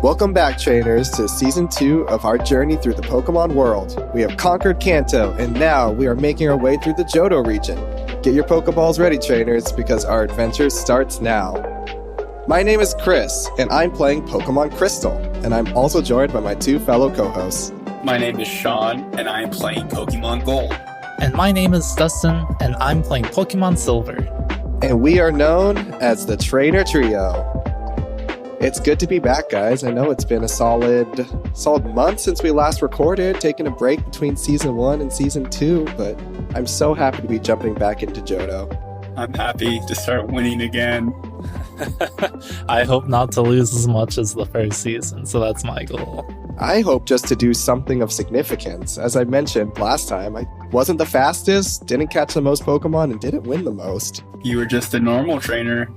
Welcome back, trainers, to Season 2 of our journey through the Pokemon world. We have conquered Kanto, and now we are making our way through the Johto region. Get your Pokeballs ready, trainers, because our adventure starts now. My name is Chris, and I'm playing Pokemon Crystal, and I'm also joined by my two fellow co-hosts. My name is Sean, and I am playing Pokemon Gold. And my name is Dustin, and I'm playing Pokemon Silver. And we are known as the Trainer Trio. It's good to be back, guys. I know it's been a solid month since we last recorded, taking a break between Season 1 and Season 2, but I'm so happy to be jumping back into Johto. I'm happy to start winning again. I hope not to lose as much as the first season, so that's my goal. I hope just to do something of significance. As I mentioned last time, I wasn't the fastest, didn't catch the most Pokemon, and didn't win the most. You were just a normal trainer.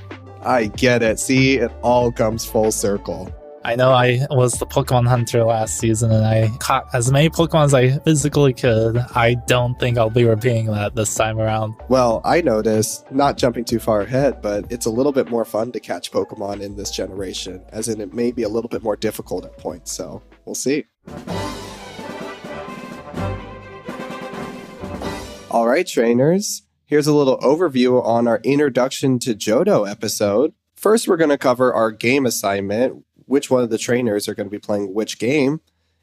I get it. See, it all comes full circle. I know I was the Pokemon hunter last season, and I caught as many Pokemon as I physically could. I don't think I'll be repeating that this time around. Well, I noticed, not jumping too far ahead, but it's a little bit more fun to catch Pokemon in this generation, as in it may be a little bit more difficult at points, so we'll see. All right, trainers. Here's a little overview on our Introduction to Johto episode. First, we're going to cover our game assignment, which one of the trainers are going to be playing which game.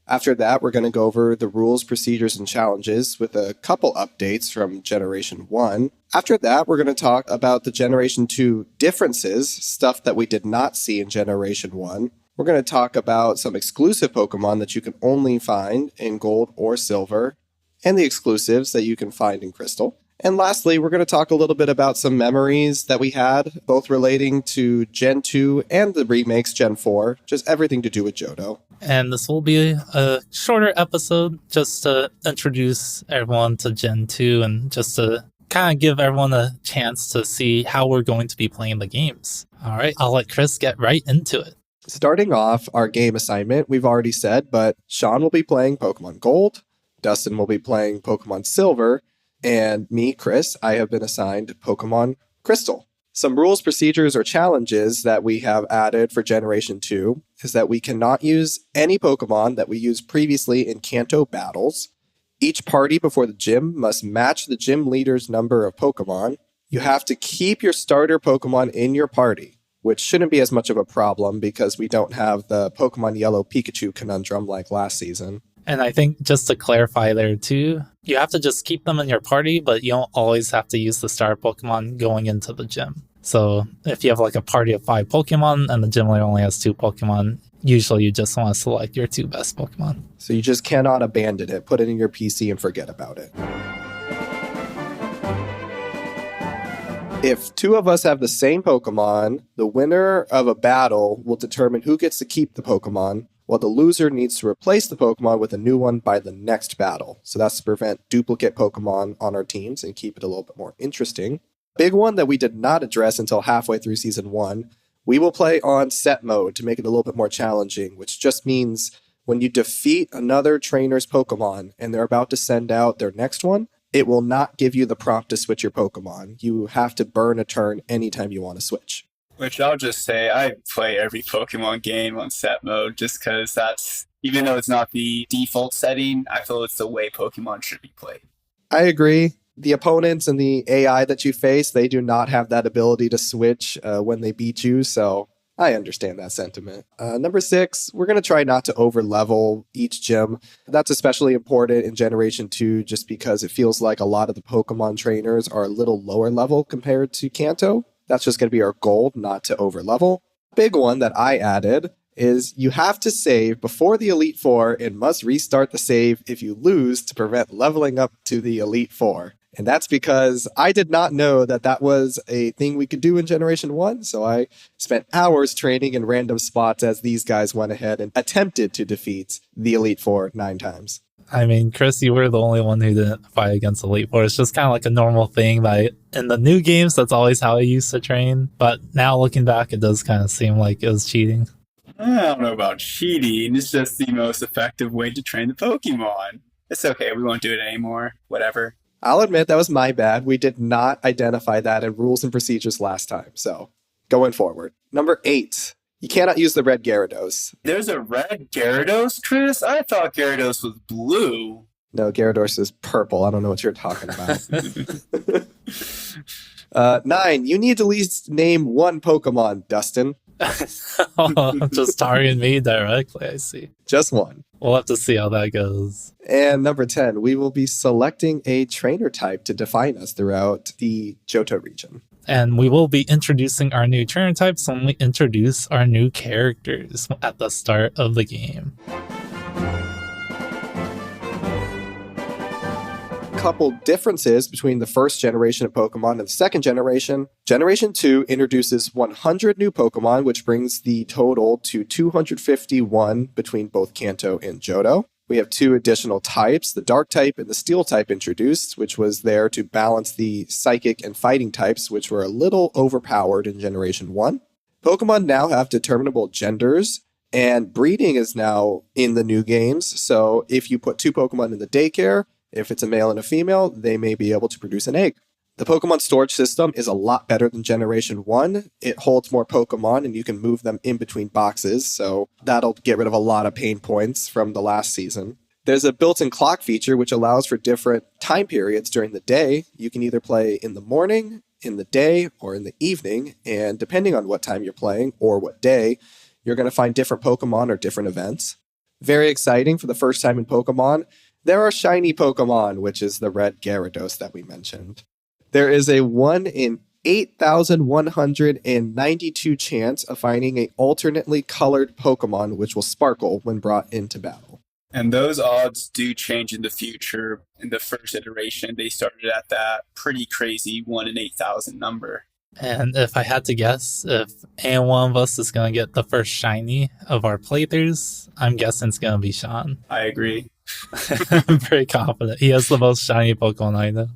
After that, we're going to go over the rules, procedures, and challenges with a couple updates from Generation 1. After that, we're going to talk about the Generation 2 differences, stuff that we did not see in Generation 1. We're going to talk about some exclusive Pokemon that you can only find in Gold or Silver, and the exclusives that you can find in Crystal. And lastly, we're going to talk a little bit about some memories that we had, both relating to Gen 2 and the remakes Gen 4, just everything to do with Johto. And this will be a shorter episode just to introduce everyone to Gen 2 and just to kind of give everyone a chance to see how we're going to be playing the games. All right, I'll let Chris get right into it. Starting off our game assignment, we've already said, but Sean will be playing Pokemon Gold, Dustin will be playing Pokemon Silver, and me, Chris, I have been assigned Pokemon Crystal. Some rules, procedures, or challenges that we have added for Generation 2 is that we cannot use any Pokemon that we used previously in Kanto battles. Each party before the gym must match the gym leader's number of Pokemon. You have to keep your starter Pokemon in your party, which shouldn't be as much of a problem because we don't have the Pokemon Yellow Pikachu conundrum like last season. And I think just to clarify there too, you have to just keep them in your party, but you don't always have to use the star Pokemon going into the gym. So if you have like a party of 5 Pokemon and the gym leader only has 2 Pokemon, usually you just want to select your 2 best Pokemon. So you just cannot abandon it, put it in your PC and forget about it. If 2 of us have the same Pokemon, the winner of a battle will determine who gets to keep the Pokemon, while the loser needs to replace the Pokemon with a new one by the next battle. So that's to prevent duplicate Pokemon on our teams and keep it a little bit more interesting. Big one that we did not address until halfway through Season 1, we will play on set mode to make it a little bit more challenging, which just means when you defeat another trainer's Pokemon and they're about to send out their next one, it will not give you the prompt to switch your Pokemon. You have to burn a turn anytime you want to switch. Which I'll just say, I play every Pokemon game on set mode just because that's, even though it's not the default setting, I feel it's the way Pokemon should be played. I agree. The opponents and the AI that you face, they do not have that ability to switch when they beat you, so I understand that sentiment. Number 6, we're going to try not to over-level each gym. That's especially important in Generation 2 just because it feels like a lot of the Pokemon trainers are a little lower level compared to Kanto. That's just going to be our goal, not to over-level. Big one that I added is you have to save before the Elite Four and must restart the save if you lose to prevent leveling up to the Elite Four. And that's because I did not know that that was a thing we could do in Generation 1, so I spent hours training in random spots as these guys went ahead and attempted to defeat the Elite Four 9 times. I mean, Chris, you were the only one who didn't fight against Elite Four. It's just kind of like a normal thing that in the new games, that's always how I used to train. But now looking back, it does kind of seem like it was cheating. I don't know about cheating. It's just the most effective way to train the Pokemon. It's okay. We won't do it anymore. Whatever. I'll admit that was my bad. We did not identify that in rules and procedures last time. So going forward. Number 8. You cannot use the red Gyarados. There's a red Gyarados, Chris? I thought Gyarados was blue. No, Gyarados is purple. I don't know what you're talking about. 9, you need to at least name one Pokemon, Dustin. Just targeting me directly, I see. Just one. We'll have to see how that goes. And number 10, we will be selecting a trainer type to define us throughout the Johto region. And we will be introducing our new trainer types when we introduce our new characters at the start of the game. Couple differences between the first generation of Pokemon and the second generation. Generation 2 introduces 100 new Pokemon, which brings the total to 251 between both Kanto and Johto. We have 2 additional types, the Dark type and the Steel type introduced, which was there to balance the Psychic and Fighting types, which were a little overpowered in Generation 1. Pokemon now have determinable genders, and breeding is now in the new games, so if you put 2 Pokemon in the daycare, if it's a male and a female, they may be able to produce an egg. The Pokemon storage system is a lot better than Generation 1. It holds more Pokemon and you can move them in between boxes, so that'll get rid of a lot of pain points from the last season. There's a built-in clock feature which allows for different time periods during the day. You can either play in the morning, in the day, or in the evening, and depending on what time you're playing or what day, you're going to find different Pokemon or different events. Very exciting for the first time in Pokemon. There are shiny Pokemon, which is the red Gyarados that we mentioned. There is a 1 in 8,192 chance of finding an alternately colored Pokemon which will sparkle when brought into battle. And those odds do change in the future. In the first iteration, they started at that pretty crazy 1 in 8,000 number. And if I had to guess, if any one of us is going to get the first shiny of our playthroughs, I'm guessing it's going to be Sean. I agree. I'm very confident. He has the most shiny Pokemon I know.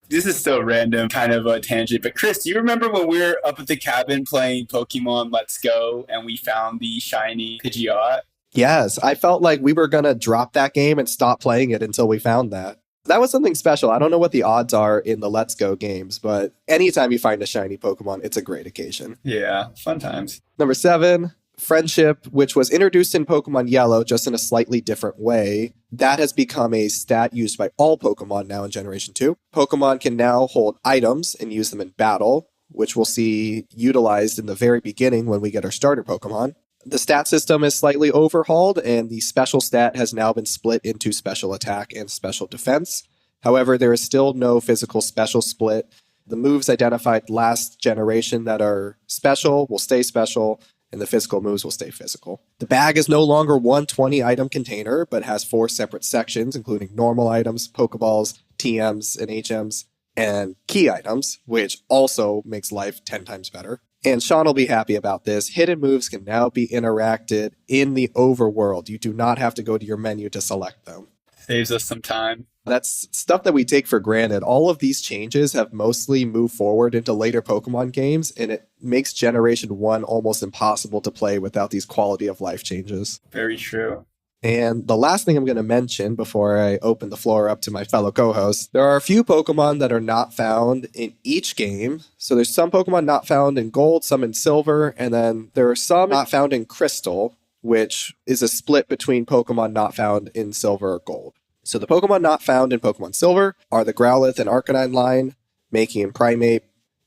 This is so random, kind of a tangent. But Chris, do you remember when we were up at the cabin playing Pokemon Let's Go and we found the shiny Pidgeot? Yes, I felt like we were going to drop that game and stop playing it until we found that. That was something special. I don't know what the odds are in the Let's Go games, but anytime you find a shiny Pokemon, it's a great occasion. Yeah, fun times. Number 7, Friendship, which was introduced in Pokemon Yellow just in a slightly different way. That has become a stat used by all Pokemon now in Generation 2. Pokemon can now hold items and use them in battle, which we'll see utilized in the very beginning when we get our starter Pokemon. The stat system is slightly overhauled, and the special stat has now been split into special attack and special defense. However, there is still no physical special split. The moves identified last generation that are special will stay special, and the physical moves will stay physical. The bag is no longer one 20-item container, but has 4 separate sections, including normal items, Pokeballs, TMs, and HMs, and key items, which also makes life 10 times better. And Sean will be happy about this. Hidden moves can now be interacted in the overworld. You do not have to go to your menu to select them. Saves us some time. That's stuff that we take for granted. All of these changes have mostly moved forward into later Pokemon games, and it makes Generation 1 almost impossible to play without these quality of life changes. Very true. And the last thing I'm going to mention before I open the floor up to my fellow co-hosts, there are a few Pokemon that are not found in each game. So there's some Pokemon not found in Gold, some in Silver, and then there are some not found in Crystal, which is a split between Pokemon not found in Silver or Gold. So the Pokemon not found in Pokemon Silver are the Growlithe and Arcanine line, Mankey and Primeape,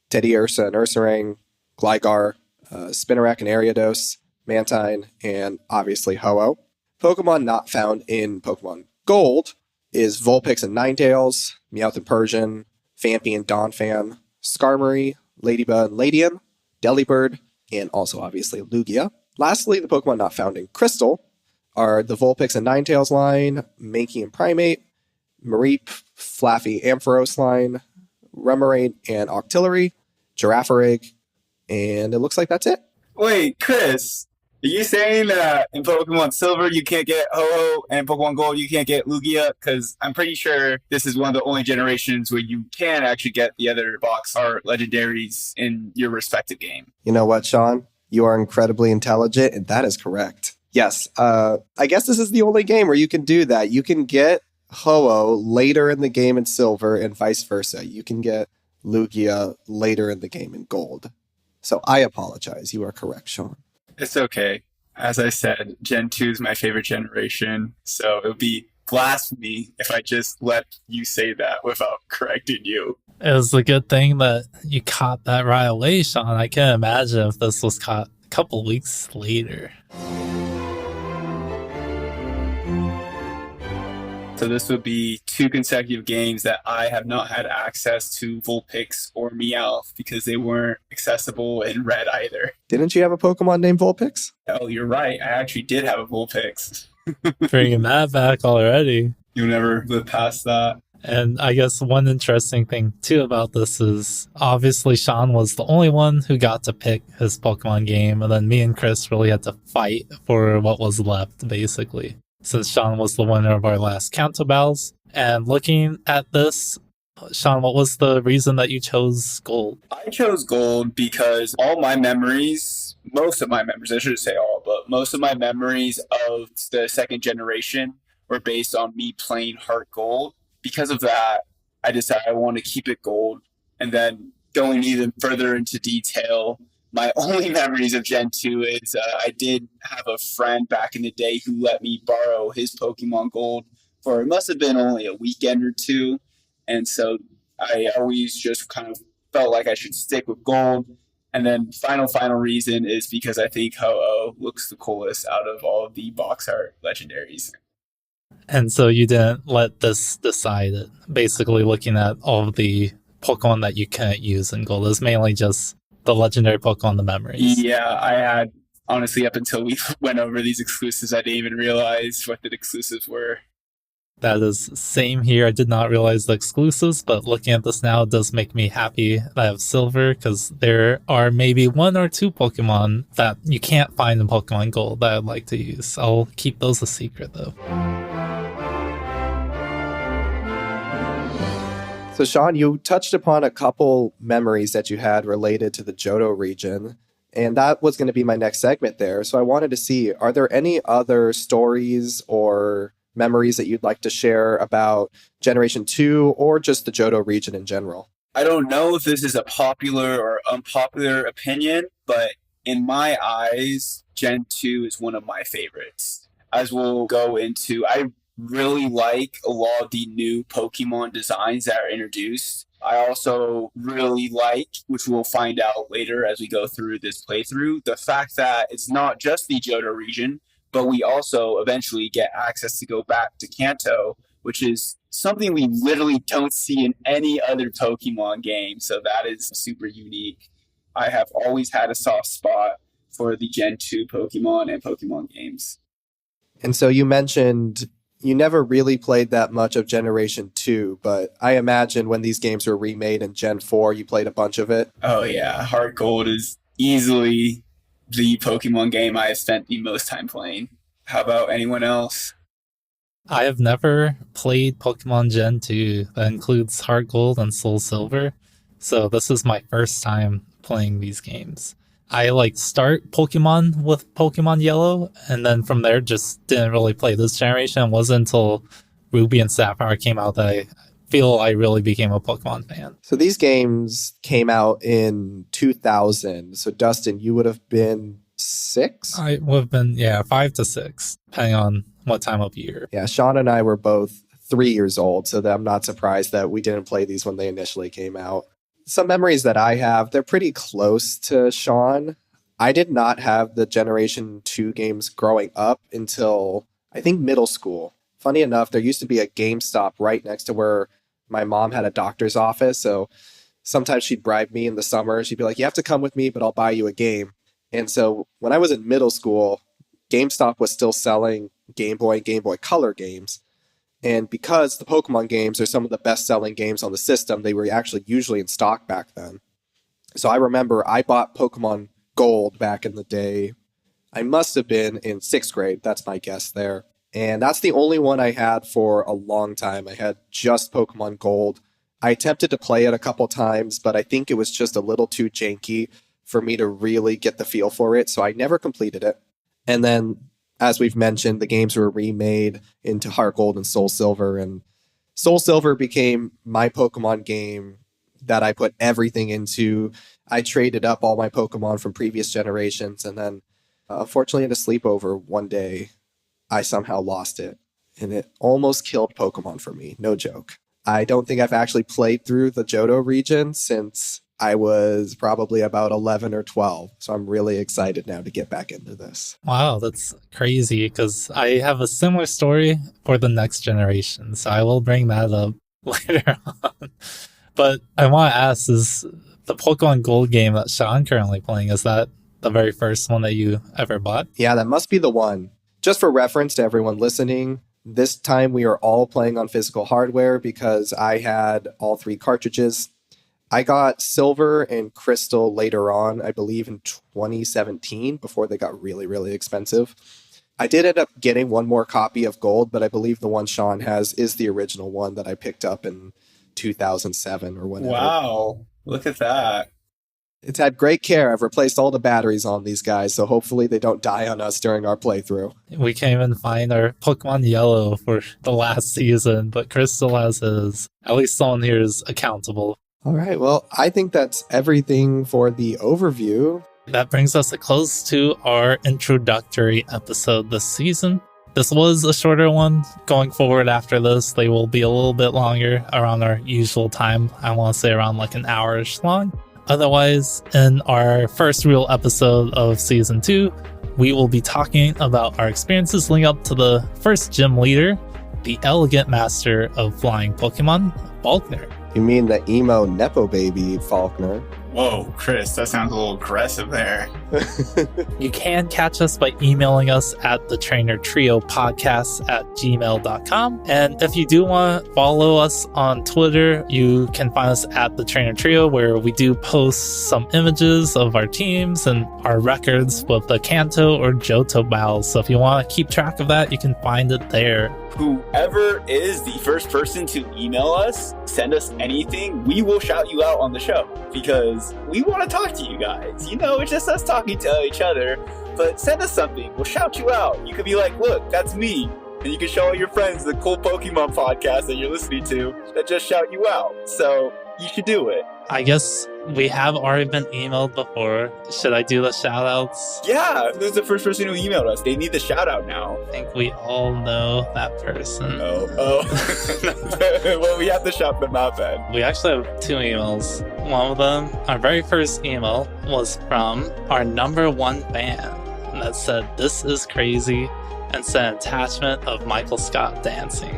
Teddiursa and Ursaring, Gligar, Spinarak and Ariados, Mantine, and obviously Ho-Oh. Pokemon not found in Pokemon Gold is Vulpix and Ninetales, Meowth and Persian, Phanpy and Donphan, Skarmory, Ladybug and Ladian, Delibird, and also obviously Lugia. Lastly, the Pokemon not found in Crystal are the Vulpix and Ninetales line, Mankey and Primeape, Mareep, Flaffy Ampharos line, Remoraid and Octillery, Girafarig, and it looks like that's it. Wait, Chris, are you saying that in Pokemon Silver you can't get Ho-Oh and Pokemon Gold you can't get Lugia? Because I'm pretty sure this is one of the only generations where you can actually get the other box art legendaries in your respective game. You know what, Sean? You are incredibly intelligent, and that is correct. Yes, I guess this is the only game where you can do that. You can get Ho-Oh later in the game in Silver and vice versa. You can get Lugia later in the game in Gold. So I apologize. You are correct, Sean. It's okay. As I said, Gen 2 is my favorite generation, so it would be blasphemy if I just let you say that without correcting you. It was a good thing that you caught that right away, Sean. I can't imagine if this was caught a couple weeks later. So this would be 2 consecutive games that I have not had access to Vulpix or Meowth because they weren't accessible in Red either. Didn't you have a Pokemon named Vulpix? Oh, you're right. I actually did have a Vulpix. Bringing that back already. You'll never live past that. And I guess one interesting thing too about this is obviously Sean was the only one who got to pick his Pokemon game, and then me and Chris really had to fight for what was left, basically, since Sean was the winner of our last Kanto battles. And looking at this, Sean, what was the reason that you chose Gold? I chose Gold because all my memories, most of my memories, I shouldn't say all, but most of my memories of the second generation were based on me playing HeartGold. Because of that, I decided I want to keep it Gold. And then going even further into detail, my only memories of Gen 2 is I did have a friend back in the day who let me borrow his Pokemon Gold for, it must have been only a weekend or two. And so I always just kind of felt like I should stick with Gold. And then final reason is because I think Ho-Oh looks the coolest out of all of the box art legendaries. And so you didn't let this decide it. Basically, looking at all of the Pokemon that you can't use in Gold is mainly just the legendary Pokemon, the memories. Yeah, I had, honestly, up until we went over these exclusives, I didn't even realize what the exclusives were. That is same here. I did not realize the exclusives, but looking at this now, it does make me happy that I have Silver, because there are maybe 1 or 2 Pokemon that you can't find in Pokemon Gold that I'd like to use. I'll keep those a secret, though. So, Sean, you touched upon a couple memories that you had related to the Johto region, and that was going to be my next segment there. So I wanted to see, are there any other stories or memories that you'd like to share about Generation 2 or just the Johto region in general? I don't know if this is a popular or unpopular opinion, but in my eyes, Gen 2 is one of my favorites. As we'll go into, I really like a lot of the new Pokemon designs that are introduced. I also really like, which we'll find out later as we go through this playthrough, the fact that it's not just the Johto region, but we also eventually get access to go back to Kanto, which is something we literally don't see in any other Pokemon game. So that is super unique. I have always had a soft spot for the Gen 2 Pokemon and Pokemon games. And so you mentioned you never really played that much of Generation 2, but I imagine when these games were remade in Gen 4, you played a bunch of it. Oh yeah, HeartGold is easily the Pokemon game I have spent the most time playing. How about anyone else? I have never played Pokemon Gen 2. That includes HeartGold and SoulSilver. So this is my first time playing these games. I start Pokemon with Pokemon Yellow, and then from there just didn't really play this generation. It wasn't until Ruby and Sapphire came out that I feel I really became a Pokemon fan. So these games came out in 2000. So Dustin, you would have been 6? I would have been, 5 to 6, depending on what time of year. Yeah, Sean and I were both 3 years old, so I'm not surprised that we didn't play these when they initially came out. Some memories that I have, they're pretty close to Sean. I did not have the Generation 2 games growing up until, I think, middle school. Funny enough, there used to be a GameStop right next to where my mom had a doctor's office, so sometimes she'd bribe me in the summer. She'd be like, you have to come with me, but I'll buy you a game. And so when I was in middle school, GameStop was still selling Game Boy and Game Boy Color games. And because the Pokemon games are some of the best-selling games on the system, they were actually usually in stock back then. So I remember I bought Pokemon Gold back in the day. I must have been in 6th grade. That's my guess there. And that's the only one I had for a long time. I had just Pokemon Gold. I attempted to play it a couple times, but I think it was just a little too janky for me to really get the feel for it. So I never completed it. And then, as we've mentioned, the games were remade into HeartGold and SoulSilver, and SoulSilver became my Pokemon game that I put everything into. I traded up all my Pokemon from previous generations, and then Unfortunately, at a sleepover one day, I somehow lost it, and it almost killed Pokemon for me. No joke. I don't think I've actually played through the Johto region since I was probably about 11 or 12. So I'm really excited now to get back into this. Wow, that's crazy because I have a similar story for the next generation. So I will bring that up later on. But I want to ask, is the Pokemon Gold game that Sean currently playing, is that the very first one that you ever bought? Yeah, that must be the one. Just for reference to everyone listening, this time we are all playing on physical hardware because I had all 3 cartridges. I got Silver and Crystal later on, I believe in 2017, before they got really, really expensive. I did end up getting one more copy of Gold, but I believe the one Sean has is the original one that I picked up in 2007 or whenever. Wow, look at that. It's had great care. I've replaced all the batteries on these guys, so hopefully they don't die on us during our playthrough. We can't even find our Pokemon Yellow for the last season, but Crystal has his. At least someone here is accountable. All right, well, I think that's everything for the overview. That brings us close to our introductory episode this season. This was a shorter one. Going forward after this, they will be a little bit longer, around our usual time. I want to say around like an hour-ish long. Otherwise, in our first real episode of Season 2, we will be talking about our experiences leading up to the first gym leader, the elegant master of flying Pokemon, Faulkner. You mean the emo Nepo baby, Faulkner? Whoa, Chris, that sounds a little aggressive there. You can catch us by emailing us at thetrainertriopodcast@gmail.com. And if you do want to follow us on Twitter, you can find us at The Trainer Trio, where we do post some images of our teams and our records with the Kanto or Johto battles. So if you want to keep track of that, you can find it there. Whoever is the first person to email us, send us anything, we will shout you out on the show because we want to talk to you guys. You know, it's just us talking to each other, but send us something. We'll shout you out. You could be like, look, that's me. And you can show all your friends the cool Pokemon podcast that you're listening to that just shout you out. So you should do it. I guess we have already been emailed before. Should I do the shout outs? Yeah, who's the first person who emailed us? They need the shout out now. I think we all know that person. Oh. Well, we have to shout them out then. We actually have 2 emails. One of them, our very first email, was from our #1 fan that said, "This is crazy," and sent an attachment of Michael Scott dancing.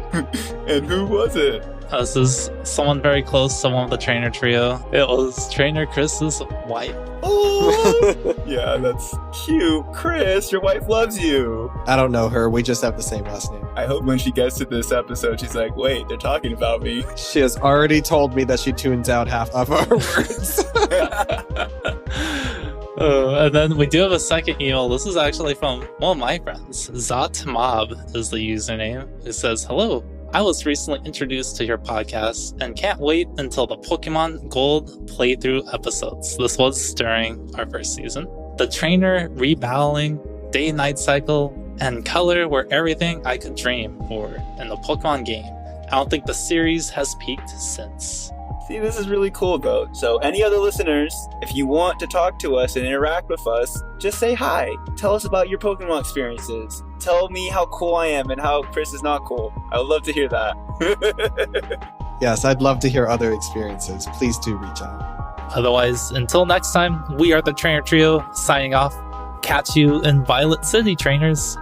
And who was it? This is someone very close to one of the Trainer Trio. It was Trainer Chris's wife. Oh, yeah, that's cute. Chris, your wife loves you. I don't know her. We just have the same last name. I hope when she gets to this episode, she's like, wait, they're talking about me. She has already told me that she tunes out half of our words. And then we do have a second email. This is actually from one of my friends. Zatmob is the username, who says, "Hello. I was recently introduced to your podcast and can't wait until the Pokemon Gold playthrough episodes." This was during our first season. The trainer rebattling, day-night cycle, and color were everything I could dream for in the Pokemon game. I don't think the series has peaked since. See, this is really cool, though. So any other listeners, if you want to talk to us and interact with us, just say hi. Tell us about your Pokemon experiences. Tell me how cool I am and how Chris is not cool. I would love to hear that. Yes, I'd love to hear other experiences. Please do reach out. Otherwise, until next time, we are the Trainer Trio, signing off. Catch you in Violet City, trainers.